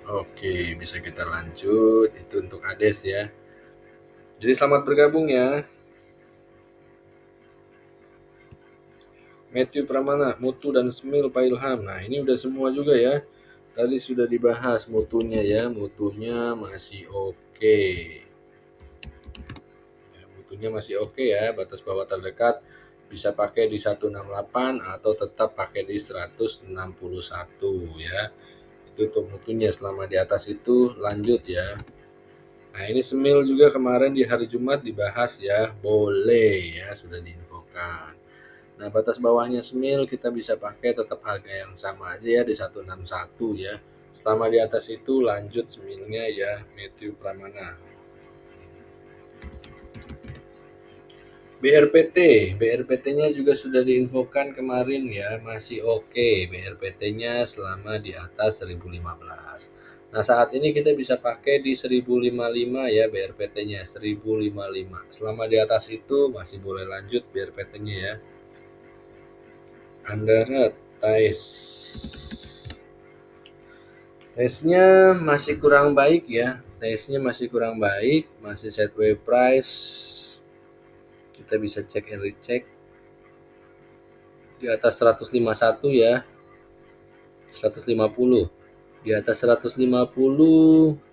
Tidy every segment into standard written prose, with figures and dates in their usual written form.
Oke, bisa kita lanjut. Itu untuk Ades ya. Jadi selamat bergabung ya. Matthew Pramana, Mutu dan Smil Pak Ilham. Nah, ini udah semua juga ya. Tadi sudah dibahas mutunya ya. Mutunya masih oke. Ya, mutunya masih oke ya. Batas bawah terdekat bisa pakai di 168 atau tetap pakai di 161 ya. Itu untuk mutunya. Selama di atas itu lanjut ya. Nah, ini Semil juga kemarin di hari Jumat dibahas ya, boleh ya, sudah diinfokan. Nah, batas bawahnya Semil kita bisa pakai tetap harga yang sama aja ya di 161 ya. Selama di atas itu lanjut Semilnya ya, Matthew Pramana. BRPT, BRPT-nya juga sudah diinfokan kemarin ya, masih oke BRPT-nya selama di atas 1015. Nah, saat ini kita bisa pakai di 1055 ya BRPT-nya, 1055. Selama di atas itu masih boleh lanjut BRPT-nya ya. Andara Tais. Taste-nya masih kurang baik ya. Taste-nya masih kurang baik, masih sideways price. Kita bisa cek and recheck di atas 151 ya. 150. Di atas 150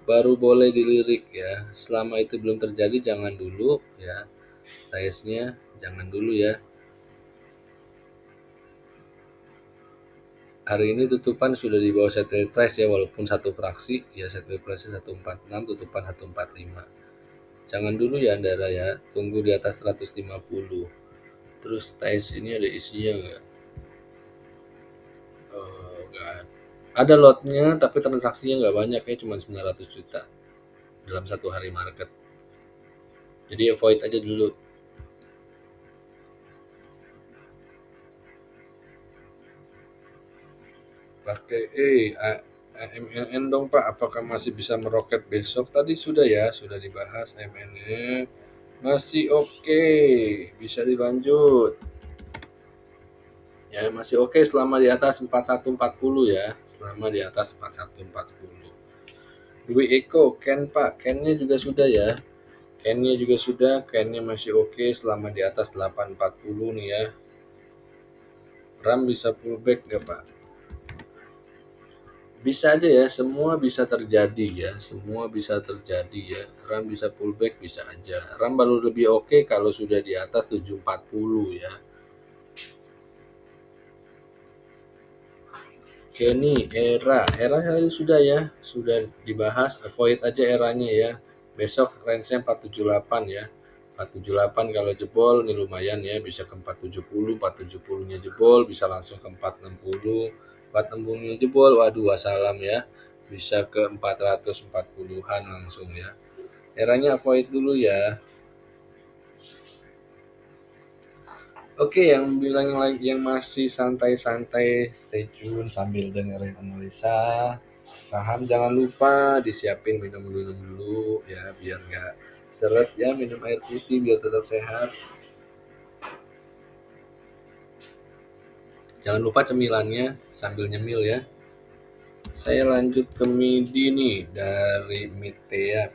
baru boleh dilirik ya. Selama itu belum terjadi jangan dulu ya. Taste-nya jangan dulu ya. Hari ini tutupan sudah di bawah sideways price ya, walaupun satu fraksi ya, sideways price 146, tutupan 145. Jangan dulu ya Andara ya, tunggu di atas 150. Terus TAIS ini ada isinya nggak? Nggak ada lotnya, tapi transaksinya nggak banyak ya, cuma 900 juta dalam satu hari market. Jadi avoid aja dulu. Pakai MLN dong Pak, apakah masih bisa meroket besok? Tadi sudah ya, sudah dibahas MLN. Masih oke, bisa dilanjut. Ya, masih oke selama di atas 4140 ya. Selama di atas 4140. Dwi Eko, Ken Pak, Kennya juga sudah ya. Kennya juga sudah, Kennya masih oke selama di atas 840 nih ya. RAM bisa pullback nggak Pak? Bisa aja ya, semua bisa terjadi ya, semua bisa terjadi ya. RAM bisa pullback bisa aja. RAM baru lebih oke kalau sudah di atas 740 ya. Kenny, era sudah ya, sudah dibahas, avoid aja eranya ya. Besok range-nya 478 ya. 478 kalau jebol nih lumayan ya, bisa ke 470, 470-nya jebol bisa langsung ke 460. 460-nya jebol, waduh wassalam ya. Bisa ke 440-an langsung ya. Eranya avoid dulu ya. Oke, yang bilang yang masih santai-santai, stay tune sambil dengerin analisa saham. Jangan lupa disiapin minum-minum dulu ya, biar nggak seret ya, minum air putih biar tetap sehat. Jangan lupa cemilannya sambil nyemil ya. Saya lanjut ke MIDI nih dari Mitea.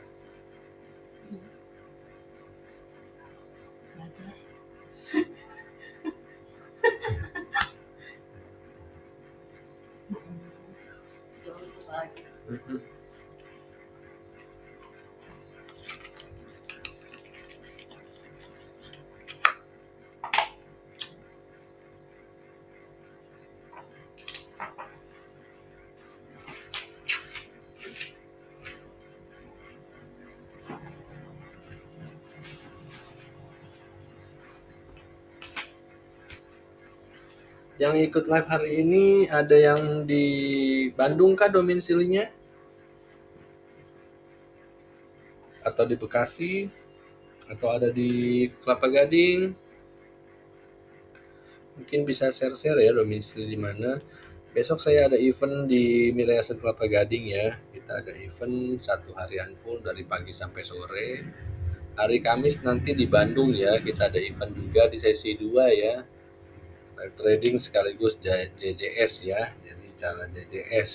Yang ikut live hari ini ada yang di Bandung kah domisilinya? Atau di Bekasi? Atau ada di Kelapa Gading? Mungkin bisa share-share ya domisili di mana. Besok saya ada event di Miliasan Kelapa Gading ya. Kita ada event satu harian full dari pagi sampai sore. Hari Kamis nanti di Bandung ya, kita ada event juga di sesi 2 ya. Live trading sekaligus JJS ya. Jadi cara JJS.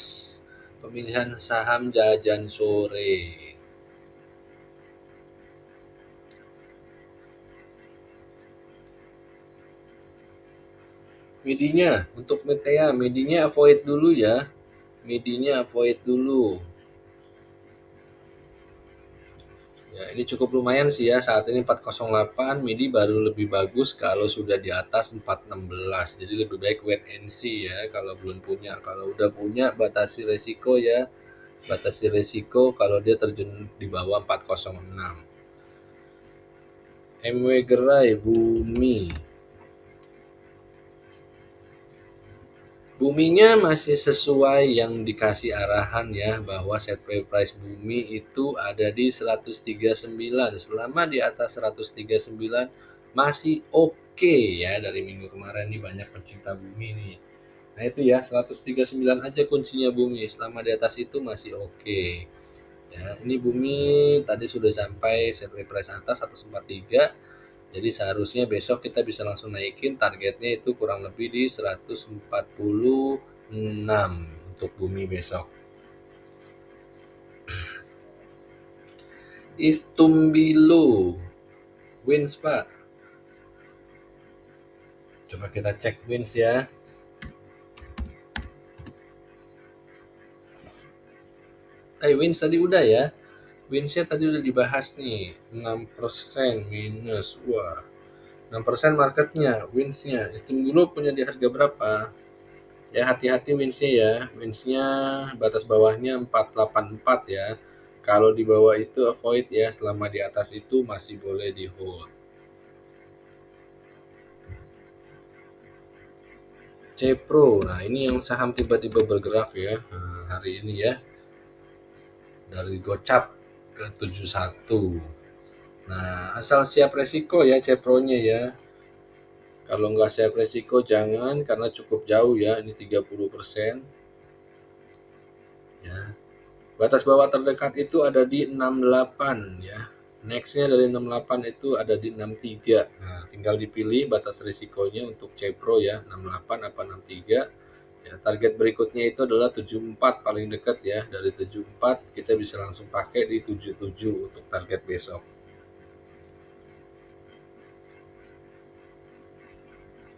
Pemilihan saham jajan sore. Medinya untuk Metea, medinya avoid dulu ya. Medinya avoid dulu. Ya, ini cukup lumayan sih ya. Saat ini 408, midi baru lebih bagus kalau sudah di atas 416. Jadi lebih baik wait and see ya kalau belum punya. Kalau udah punya batasi resiko ya. Batasi resiko kalau dia terjun di bawah 406. MW Gerai Bumi. Buminya masih sesuai yang dikasih arahan ya, bahwa set price Bumi itu ada di 139. Selama di atas 139 masih oke ya. Dari minggu kemarin nih banyak pecinta Bumi nih. Nah itu ya, 139 aja kuncinya Bumi. Selama di atas itu masih oke. Ya, ini Bumi tadi sudah sampai set price atas 143. Jadi seharusnya besok kita bisa langsung naikin, targetnya itu kurang lebih di 146 untuk Bumi besok. Istumbilo wins Pak. Coba kita cek wins ya. Wins tadi udah ya. Winsnya tadi udah dibahas nih, 6% minus. Wah, 6% marketnya, winsnya. Istumbilo punya di harga berapa? Ya hati-hati winsnya ya. Winsnya batas bawahnya 484 ya. Kalau di bawah itu avoid ya. Selama di atas itu masih boleh di hold. Cepro, nah ini yang saham tiba-tiba bergerak ya hari ini ya. Dari gocap ke 71. Nah asal siap resiko ya Cepronya ya. Kalau nggak siap resiko jangan, karena cukup jauh ya, ini 30%. Ya. Batas bawah terdekat itu ada di 68 ya. Nextnya dari 68 itu ada di 63. Nah, tinggal dipilih batas risikonya untuk Cepro ya, 68 apa 63. Ya, target berikutnya itu adalah 74 paling dekat ya. Dari 74 kita bisa langsung pakai di 77 untuk target besok.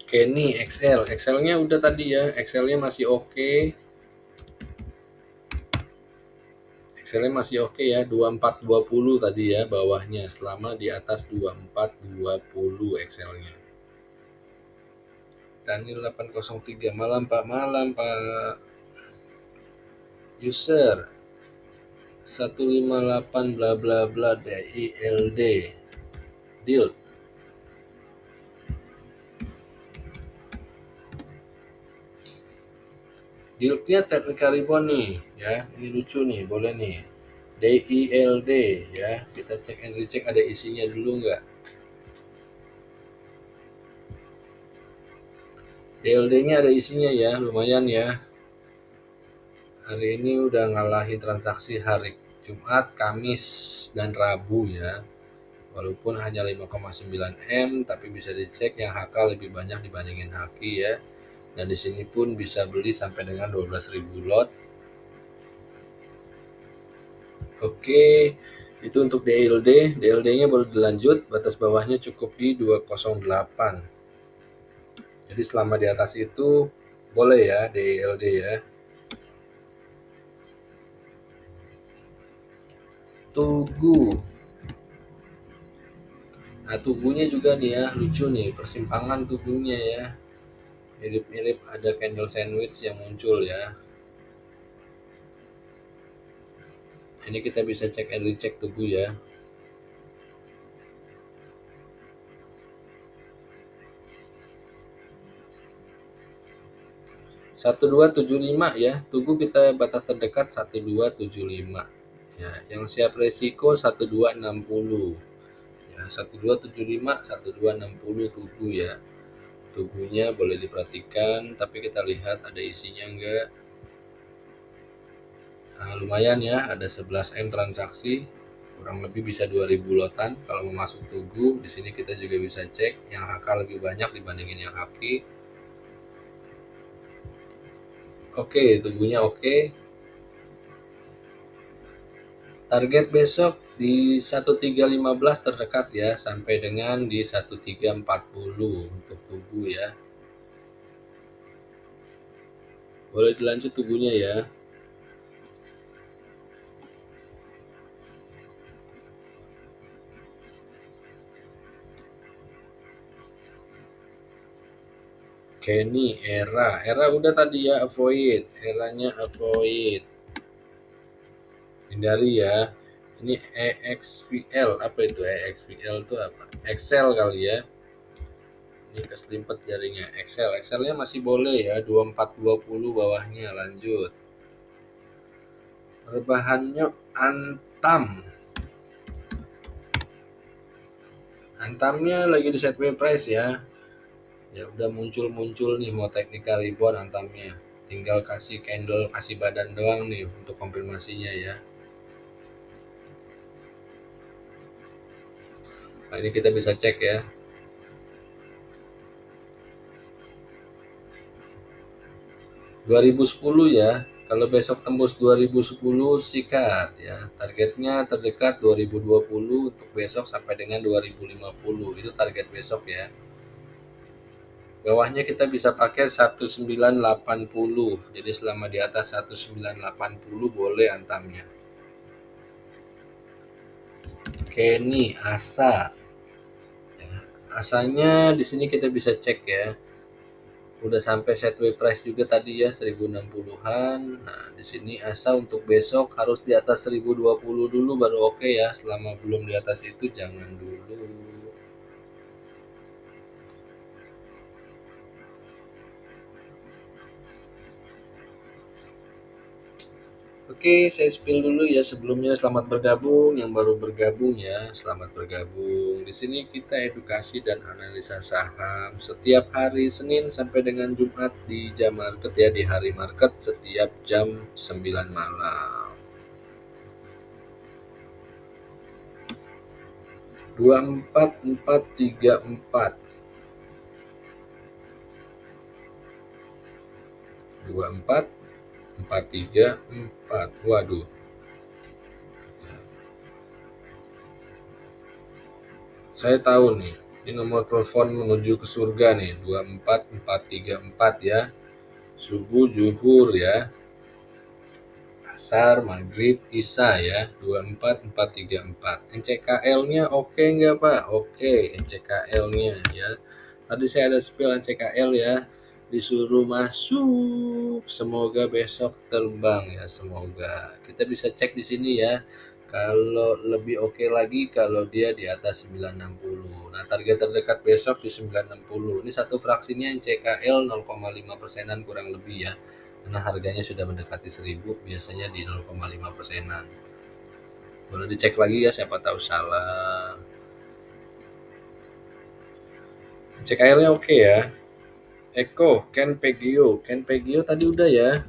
Kenny XL, XL-nya udah tadi ya, XL-nya masih oke. XL-nya masih oke ya, 2420 tadi ya bawahnya, selama di atas 2420 XL-nya. Daniel 803, malam Pak, malam Pak. User 158 bla bla bla DILD. Deal. Deal-nya technical ribbon nih ya, ini lucu nih, boleh nih. DILD ya, kita cek and recheck ada isinya dulu nggak. DLD-nya ada isinya ya, lumayan ya. Hari ini udah ngalahin transaksi hari Jumat, Kamis, dan Rabu ya. Walaupun hanya 5,9 M, tapi bisa dicek yang HK lebih banyak dibandingin HQ ya. Dan di sini pun bisa beli sampai dengan 12.000 lot. Oke, itu untuk DLD. DLD-nya baru dilanjut, batas bawahnya cukup di 208. Jadi selama di atas itu boleh ya DLD ya. Tugu. Nah, tubuhnya juga nih ya, lucu nih, persimpangan tubuhnya ya. Mirip-mirip ada candle sandwich yang muncul ya. Ini kita bisa cek and recheck tubuh ya. Satu dua tujuh lima ya, tubuh kita batas terdekat 1275 ya. Yang siap resiko 1260 ya, 1275 1260 tubuh ya. Tubuhnya boleh diperhatikan, tapi kita lihat ada isinya enggak. Nah, lumayan ya, ada 11 M transaksi, kurang lebih bisa 2000 lotan. Kalau mau masuk tugu, di sini kita juga bisa cek yang HK lebih banyak dibandingin yang HQ. Oke, tubuhnya oke. Target besok di 1315 terdekat ya, sampai dengan di 1340 untuk tubuh ya. Boleh dilanjut tubuhnya ya. Kenny, era udah tadi ya, avoid, eranya avoid, hindari ya. Ini EXVL, apa itu EXVL itu apa? Excel kali ya. Ini keselimpet jaringnya. Excelnya masih boleh ya, 2420 bawahnya. Lanjut. Berbahannya Antam. Antamnya lagi di set price ya. Ya udah muncul nih mau technical rebound Antamnya. Tinggal kasih candle, kasih badan doang nih untuk konfirmasinya ya. Nah, ini kita bisa cek ya. 2010 ya. Kalau besok tembus 2010 sikat ya. Targetnya terdekat 2020 untuk besok sampai dengan 2050. Itu target besok ya. Bawahnya kita bisa pakai 1980. Jadi selama di atas 1980 boleh antamnya. Kenny, Asa. Asanya di sini kita bisa cek ya. Udah sampai sideways price juga tadi ya 1060-an. Nah, di sini asa untuk besok harus di atas 1020 dulu baru oke ya. Selama belum di atas itu jangan dulu. Oke, saya spill dulu ya sebelumnya. Selamat bergabung yang baru bergabung ya. Selamat bergabung. Di sini kita edukasi dan analisa saham setiap hari Senin sampai dengan Jumat di jam market ya, di hari market setiap jam 9 malam. 24434 24434. Waduh, saya tahu nih, ini nomor telepon menuju ke surga nih, 24434 ya. Subuh, zuhur ya, asar, maghrib, isya ya, 24434. NCKL-nya oke nggak Pak? Oke, NCKL-nya ya. Tadi saya ada spill NCKL ya, disuruh masuk. Semoga besok terbang ya, semoga. Kita bisa cek di sini ya. Kalau lebih oke lagi kalau dia di atas 960. Nah, target terdekat besok di 960. Ini satu fraksinya NCKL 0,5%-an kurang lebih ya. Karena harganya sudah mendekati 1000, biasanya di 0,5%-an. Boleh dicek lagi ya, siapa tahu salah. NCKL-nya oke ya. Eko, Ken Pegio tadi udah ya.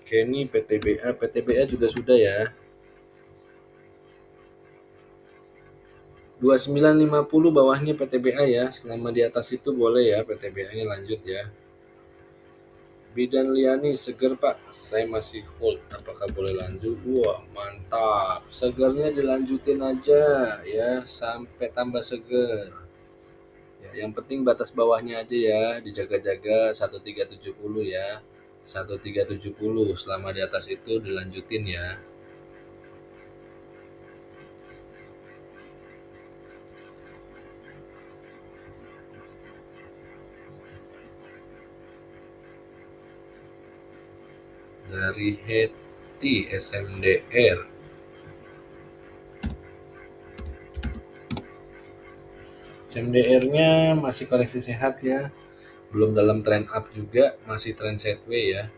Kenny, PTBA juga sudah ya. 2950 bawahnya PTBA ya. Selama di atas itu boleh ya PTBA-nya lanjut ya. Bidan Liani, seger Pak, saya masih hold, apakah boleh lanjut? Wah mantap, segernya dilanjutin aja ya sampai tambah seger ya. Yang penting batas bawahnya aja ya dijaga-jaga 1370 ya, 1370. Selama di atas itu dilanjutin ya. Dari Heti SMDR, SMDR-nya masih koreksi sehat ya, belum dalam trend up juga, masih trend sideways ya.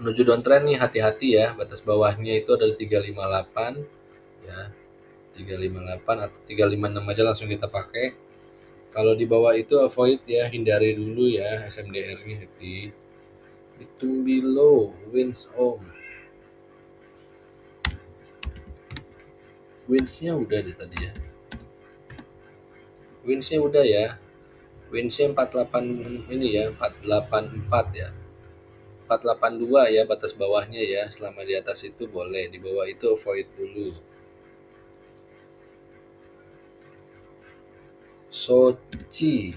Menuju downtrend nih, hati-hati ya, batas bawahnya itu adalah 358 ya, 358 atau 356 aja langsung kita pakai. Kalau di bawah itu avoid ya, hindari dulu ya SMDR-nya. Hati Istung below wins om, winsnya udah deh tadi ya, winsnya udah ya, winsnya 48 ini ya, 484 ya, 482 ya batas bawahnya ya. Selama di atas itu boleh, di bawah itu avoid dulu. Soci.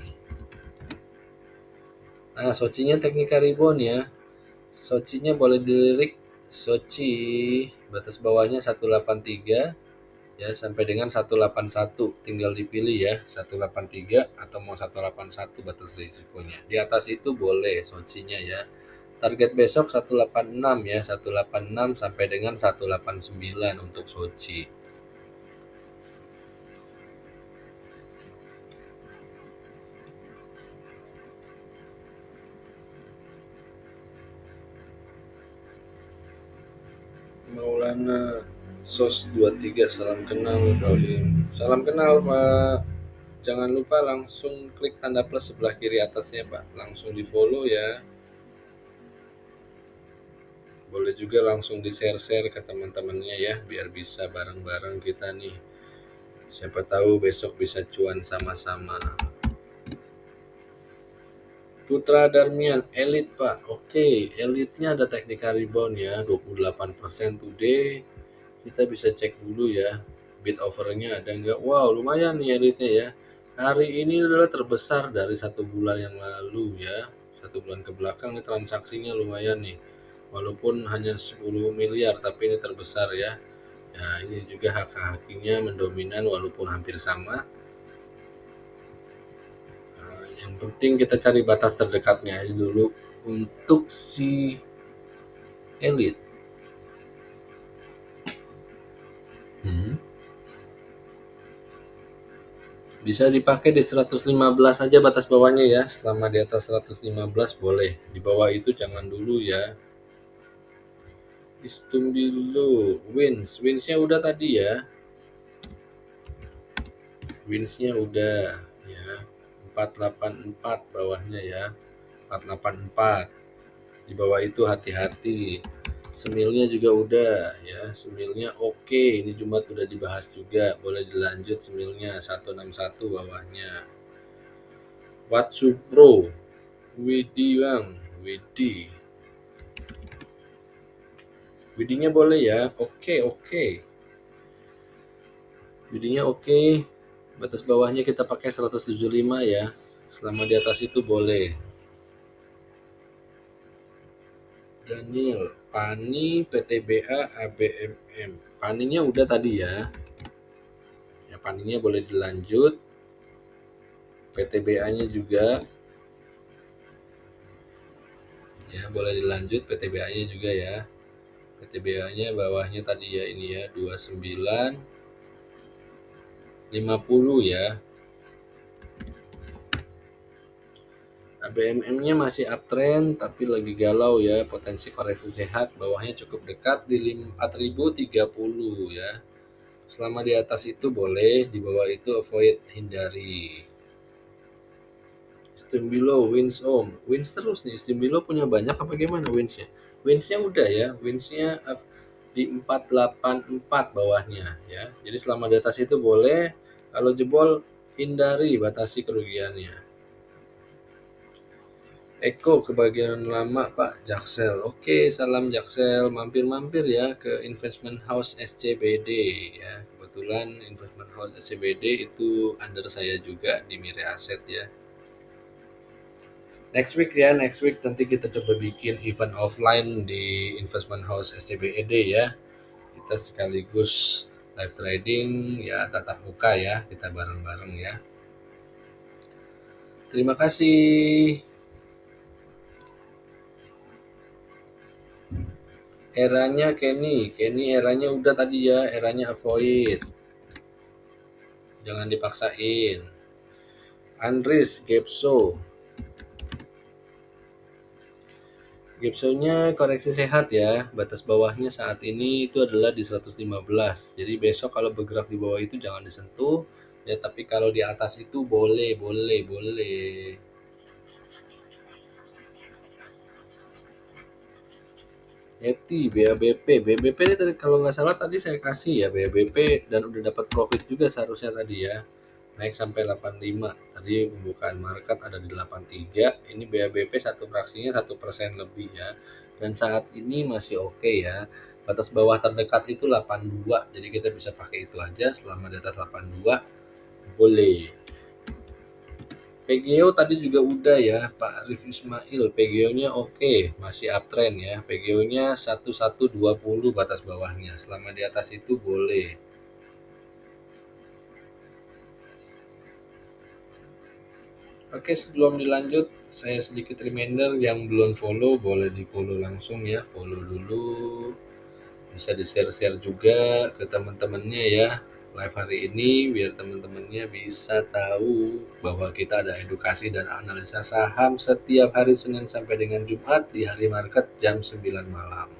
Nah, Socinya teknika rebound ya. Socinya boleh dilirik. Soci batas bawahnya 183 ya sampai dengan 181, tinggal dipilih ya 183 atau mau 181 batas risikonya. Di atas itu boleh Socinya ya. Target besok 186 ya, 186 sampai dengan 189 untuk Soci. Maulana SOS 23, salam kenal Kaulim. Salam kenal Pak. Jangan lupa langsung klik tanda plus sebelah kiri atasnya Pak. Langsung di follow ya. Boleh juga langsung di share-share ke teman-temannya ya. Biar bisa bareng-bareng kita nih. Siapa tahu besok bisa cuan sama-sama. Putra Darmian, elit Pak. Oke, elitnya ada teknika rebound ya, 28% today. Kita bisa cek dulu ya, bid overnya ada nggak. Wow, lumayan nih elitnya ya. Hari ini adalah terbesar dari 1 bulan yang lalu ya. 1 bulan ke belakang nih transaksinya lumayan nih. Walaupun hanya 10 miliar, tapi ini terbesar ya. Nah, ini juga hak-haknya mendominan walaupun hampir sama. Yang penting kita cari batas terdekatnya aja dulu untuk si elit. Bisa dipakai di 115 aja batas bawahnya ya. Selama di atas 115 boleh. Di bawah itu jangan dulu ya. Istumbilo winsnya udah tadi ya. Winsnya udah ya. 484 bawahnya ya. 484. Di bawah itu hati-hati. Semilnya juga udah ya, semilnya oke. Ini Jumat udah dibahas juga, boleh dilanjut semilnya 161 bawahnya. Watsu Pro, Widi Bang, Widi. Widinya boleh ya, oke. Widinya oke. Batas bawahnya kita pakai 175 ya. Selama di atas itu boleh. Daniel, Pani, PTBA, ABMM. Paninya udah tadi ya. Ya, Paninya boleh dilanjut. PTBA-nya juga. Ya, boleh dilanjut PTBA-nya juga ya. PTBA-nya bawahnya tadi ya ini ya 2950 ya. ABMM-nya masih uptrend tapi lagi galau ya, potensi koreksi sehat, bawahnya cukup dekat di 4030 ya. Selama di atas itu boleh, di bawah itu avoid, hindari. Stimbilo, wins om, wins terus nih. Stimbilo punya banyak apa gimana winsnya? Winsnya udah ya, winsnya di 484 bawahnya ya. Jadi selama di atas itu boleh, kalau jebol hindari, batasi kerugiannya. Eko kebagian lama Pak Jaksel. Oke, salam Jaksel. Mampir-mampir ya ke Investment House SCBD ya. Kebetulan Investment House SCBD itu under saya juga di Mire Aset ya. Next week nanti kita coba bikin event offline di Investment House SCBD ya. Kita sekaligus live trading ya, tatap muka ya, kita bareng-bareng ya. Terima kasih. Eranya Kenny eranya udah tadi ya, eranya avoid. Jangan dipaksain. Andris, Gapso-nya koreksi sehat ya. Batas bawahnya saat ini itu adalah di 115. Jadi besok kalau bergerak di bawah itu jangan disentuh. Ya, tapi kalau di atas itu boleh. Eti, BABP ini tadi kalau nggak salah tadi saya kasih ya BABP dan udah dapat profit juga seharusnya tadi ya. Naik sampai 85. Tadi pembukaan market ada di 83. Ini BABP satu fraksinya 1% lebih ya. dan saat ini masih oke ya. Batas bawah terdekat itu 82, jadi kita bisa pakai itu aja selama di atas 82 boleh. PGO tadi juga udah ya Pak Arif Ismail, PGO-nya oke, masih uptrend ya. PGO-nya 1120 batas bawahnya, selama di atas itu boleh. Oke, sebelum dilanjut, saya sedikit reminder yang belum follow boleh di follow langsung ya, follow dulu. Bisa di-share-share juga ke teman-temannya ya live hari ini, biar teman-temannya bisa tahu bahwa kita ada edukasi dan analisa saham setiap hari Senin sampai dengan Jumat di hari market jam 9 malam.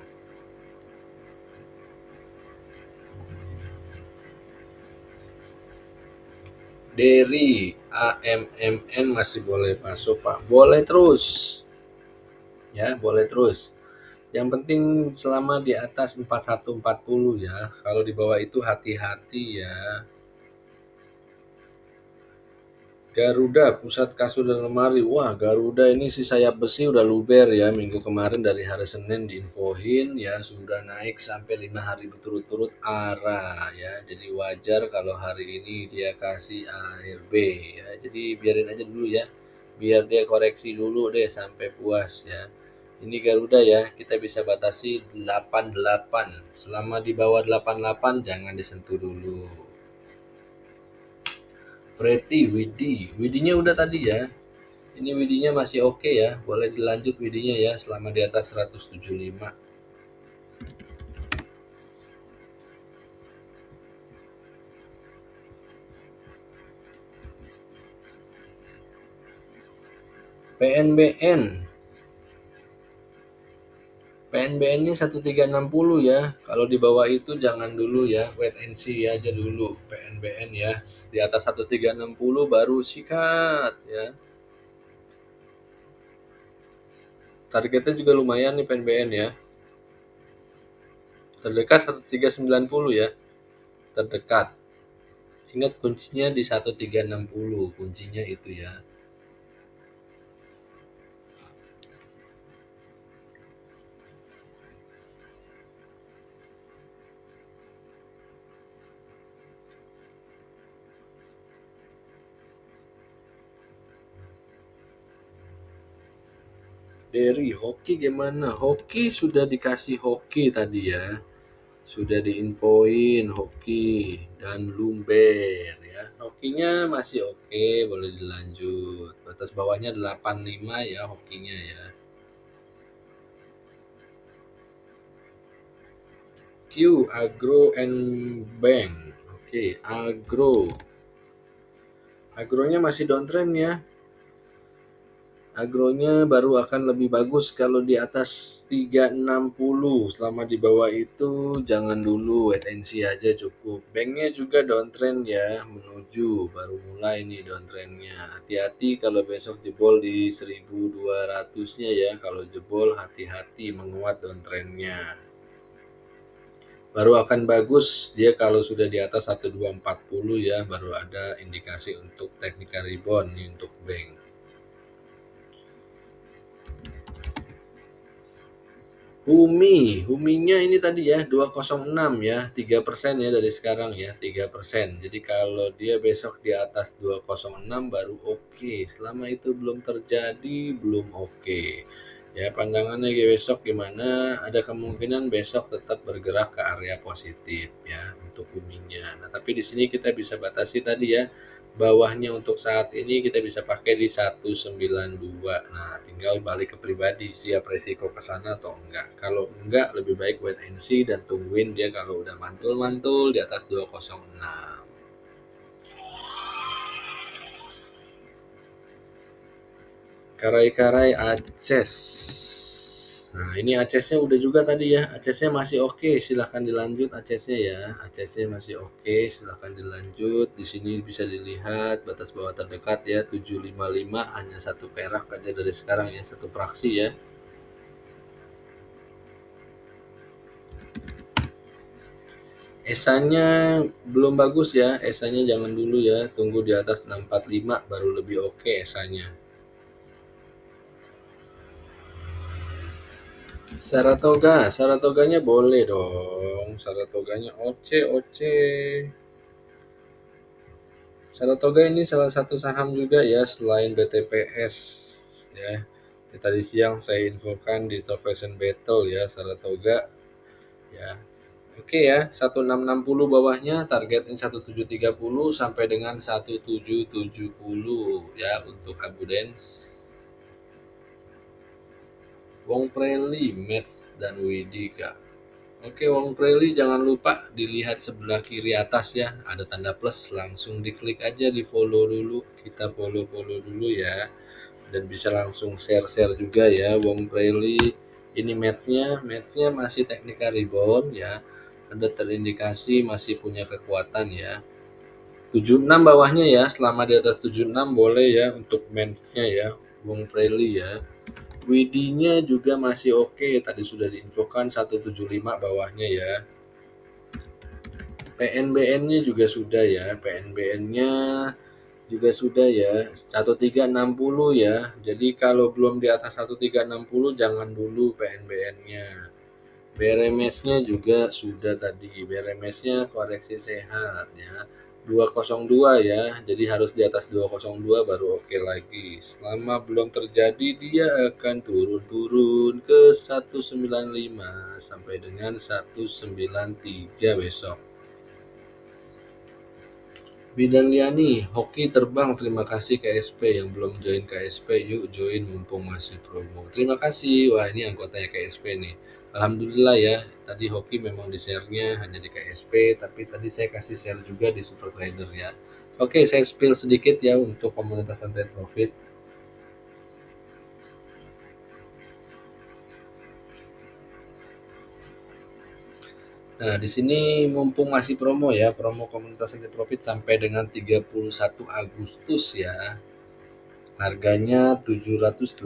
Dari AMMN masih boleh masuk Pak, boleh terus ya, boleh terus. Yang penting selama di atas 4140 ya, kalau di bawah itu hati-hati ya. Garuda, pusat kasur dan lemari. Wah, Garuda ini si sayap besi udah luber ya. Minggu kemarin dari hari Senin diinfoin ya sudah naik sampai 5 hari berturut-turut arah ya. Jadi wajar kalau hari ini dia kasih ARB ya. Jadi biarin aja dulu ya. Biar dia koreksi dulu deh sampai puas ya. Ini Garuda ya, kita bisa batasi 88. Selama di bawah 88 jangan disentuh dulu. Preti, Widi-nya udah tadi ya. Ini Widi-nya masih oke ya, boleh dilanjut Widi-nya ya selama di atas 175. PNBN, PNBN-nya 1360 ya. Kalau di bawah itu jangan dulu ya, wait and see aja dulu PNBN ya. Di atas 1360 baru sikat ya. Targetnya juga lumayan nih PNBN ya. Terdekat 1390 ya. Terdekat. Ingat kuncinya di 1360, kuncinya itu ya. Dari hoki gimana? Hoki sudah dikasih hoki tadi ya. Sudah diinfoin hoki dan lumber ya. Hokinya masih oke, boleh dilanjut. Batas bawahnya 85 ya hokinya ya. Q Agro and Bank. Oke, Agro. Agronya masih downtrend ya. Agronya baru akan lebih bagus kalau di atas 360. Selama di bawah itu jangan dulu, wait and see aja cukup. Banknya juga downtrend ya, menuju baru mulai nih downtrendnya. Hati-hati kalau besok jebol di 1200-nya ya. Kalau jebol hati-hati menguat downtrendnya. Baru akan bagus dia kalau sudah di atas 1240 ya, baru ada indikasi untuk technical rebound nih untuk bank. Huminya ini tadi ya 206 ya, 3% ya dari sekarang ya, 3%. Jadi kalau dia besok di atas 206 baru oke. Selama itu belum terjadi, belum oke. Ya pandangannya besok gimana? Ada kemungkinan besok tetap bergerak ke area positif ya untuk Huminya. Nah, tapi di sini kita bisa batasi tadi ya. Bawahnya untuk saat ini kita bisa pakai di 192. Nah, tinggal balik ke pribadi, siap resiko ke sana atau enggak. Kalau enggak, lebih baik wait and see dan tungguin dia kalau udah mantul-mantul di atas 206. Karai-karai Aces. Nah, ini Acesnya udah juga tadi ya. Acesnya masih oke, silahkan dilanjut Acesnya ya. Acesnya masih oke, silahkan dilanjut. Di sini bisa dilihat batas bawah terdekat ya 755, hanya satu perak aja dari sekarang ya, satu fraksi ya. Esanya belum bagus ya, esanya jangan dulu ya, tunggu di atas 645 baru lebih oke esanya. Saratoganya boleh dong. Saratoganya oce oce. Saratoga ini salah satu saham juga ya selain BTPS ya. Tadi siang saya infokan di Stock Fashion Battle ya Saratoga ya. Oke ya, 1660 bawahnya targetnya 1730 sampai dengan 1770 ya untuk Abu Dens. Wong Preli, Mets dan Widika. Oke, Wong Preli jangan lupa dilihat sebelah kiri atas ya, ada tanda plus, langsung diklik aja, di follow dulu, kita follow dulu ya, dan bisa langsung share juga ya. Wong Preli ini matchnya masih technical rebound ya, ada terindikasi masih punya kekuatan ya. 76 bawahnya ya, selama di atas 76 boleh ya untuk matchnya ya, Wong Preli ya. WD-nya juga masih oke, tadi sudah diinfokan 175 bawahnya ya. PNBN-nya juga sudah ya, PNBN-nya juga sudah ya, 1360 ya. Jadi kalau belum di atas 1360 jangan dulu PNBN-nya. BRMS-nya juga sudah tadi, BRMS-nya koreksi sehat ya. 202 ya, jadi harus di atas 202 baru oke lagi. Selama belum terjadi dia akan turun ke 195 sampai dengan 193 besok. Bidan Liani, hoki terbang, terima kasih KSP. Yang belum join KSP, yuk join mumpung masih promo. Terima kasih, wah ini anggotanya KSP nih. Alhamdulillah ya, tadi hoki memang di share-nya hanya di KSP, tapi tadi saya kasih share juga di Super Trader ya. Oke, saya spill sedikit ya untuk komunitas trade profit. Nah, di sini mumpung masih promo ya, promo komunitas trade profit sampai dengan 31 Agustus ya. Harganya 780.000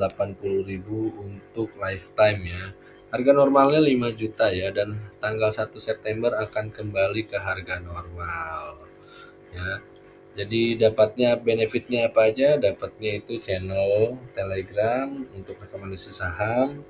untuk lifetime ya. Harga normalnya 5 juta ya, dan tanggal 1 September akan kembali ke harga normal ya. Jadi dapatnya benefitnya apa aja? Dapatnya itu channel Telegram untuk rekomendasi saham,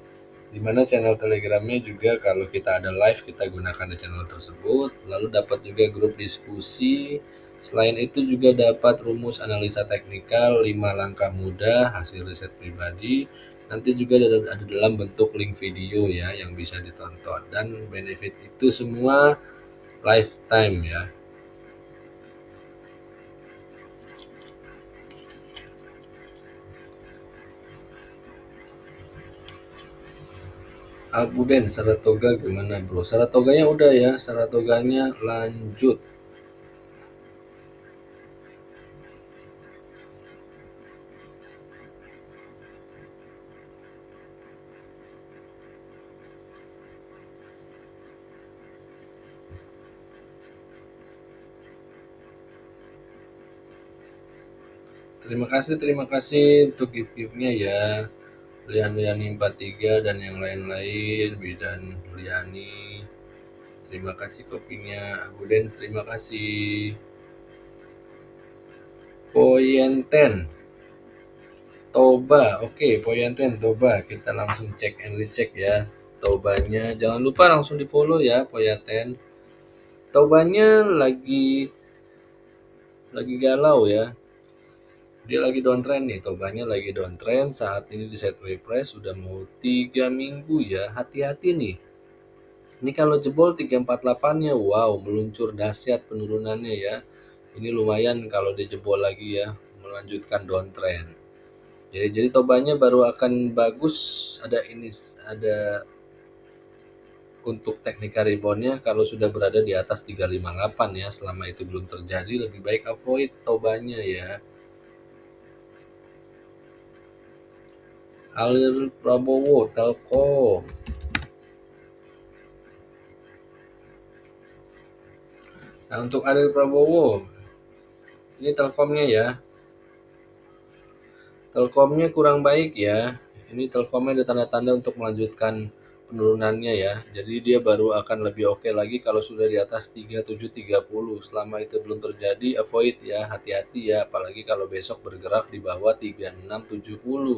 di mana channel Telegramnya juga kalau kita ada live kita gunakan di channel tersebut. Lalu dapat juga grup diskusi. Selain itu juga dapat rumus analisa teknikal 5 langkah mudah hasil riset pribadi. Nanti juga ada dalam bentuk link video ya yang bisa ditonton, dan benefit itu semua lifetime ya. Abuden Saratoga gimana bro? Saratoganya udah ya, Saratoganya lanjut. Terima kasih untuk gift-giftnya ya. Liani 43 dan yang lain-lain, Bidan Liani. Terima kasih kopinya. Abuden terima kasih. Poyenten. Toba, oke, Poyenten Toba. Kita langsung cek and recheck ya. Tobanya jangan lupa langsung di follow ya, Poyenten. Tobanya lagi galau ya. Dia lagi downtrend nih, Tobanya lagi downtrend saat ini di sideways price sudah mau 3 minggu ya. Hati-hati nih. Ini kalau jebol 348-nya, wow, meluncur dahsyat penurunannya ya. Ini lumayan kalau dijebol lagi ya, melanjutkan downtrend. Jadi Tobanya baru akan bagus, ada untuk technical reboundnya kalau sudah berada di atas 358 ya. Selama itu belum terjadi, lebih baik avoid Tobanya ya. Alir Prabowo, Telkom. Nah, untuk Alir Prabowo, ini Telkomnya ya. Telkomnya kurang baik ya. Ini Telkomnya ada tanda-tanda untuk melanjutkan penurunannya ya. Jadi dia baru akan lebih oke lagi kalau sudah di atas 3730. Selama itu belum terjadi, avoid ya, hati-hati ya. Apalagi kalau besok bergerak di bawah 3670.